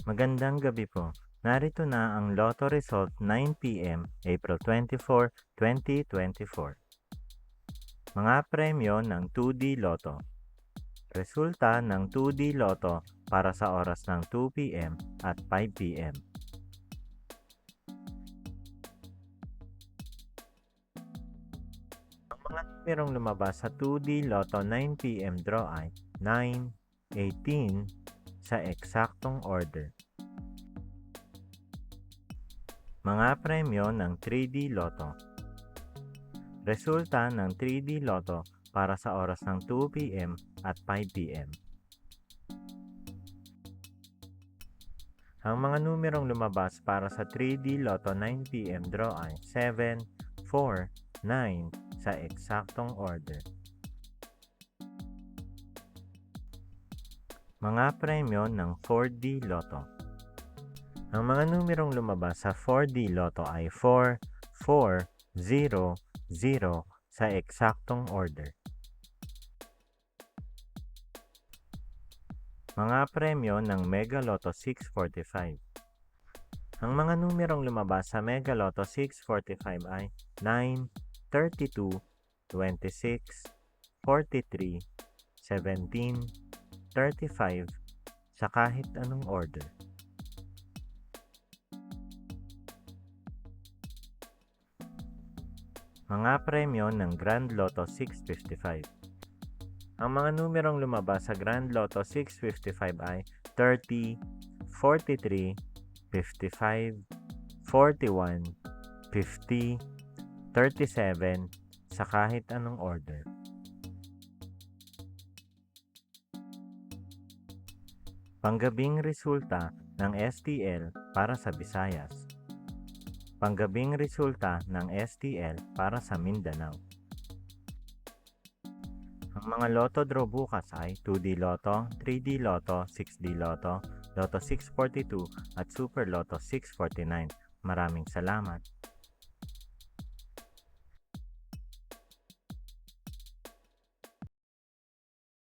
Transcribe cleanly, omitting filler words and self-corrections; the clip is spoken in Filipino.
Magandang gabi po. Narito na ang Lotto result 9 p.m. April 24, 2024. Mga premyo ng 2D Lotto. Resulta ng 2D Lotto para sa oras ng 2 p.m. at 5 p.m. Ang mga numerong lumabas sa 2D Lotto 9 p.m. draw ay 9, 18 sa eksaktong order. Mga premyo ng 3D Lotto. Resulta ng 3D Lotto para sa oras ng 2 p.m. at 5 p.m. Ang mga numerong lumabas para sa 3D Lotto 9 p.m. draw ay 7, 4, 9 sa eksaktong order. Mga premyo ng 4D Lotto. Ang mga numerong lumabas sa 4D Lotto ay 4, 4, 0, 0 sa eksaktong order. Mga premyo ng Mega Lotto 645. Ang mga numerong lumabas sa Mega Lotto 645 ay 9, 32, 26, 43, 17, 35 sa kahit anong order. Mga premyo ng Grand Lotto 655. Ang mga numerong lumabas sa Grand Lotto 655 ay 30, 43, 55, 41, 50, 37 sa kahit anong order. Panggabing resulta ng STL para sa Visayas. Panggabing resulta ng STL para sa Mindanao. Ang mga Lotto draw bukas ay 2D Lotto, 3D Lotto, 6D Lotto, Lotto 642 at Super Lotto 649. Maraming salamat.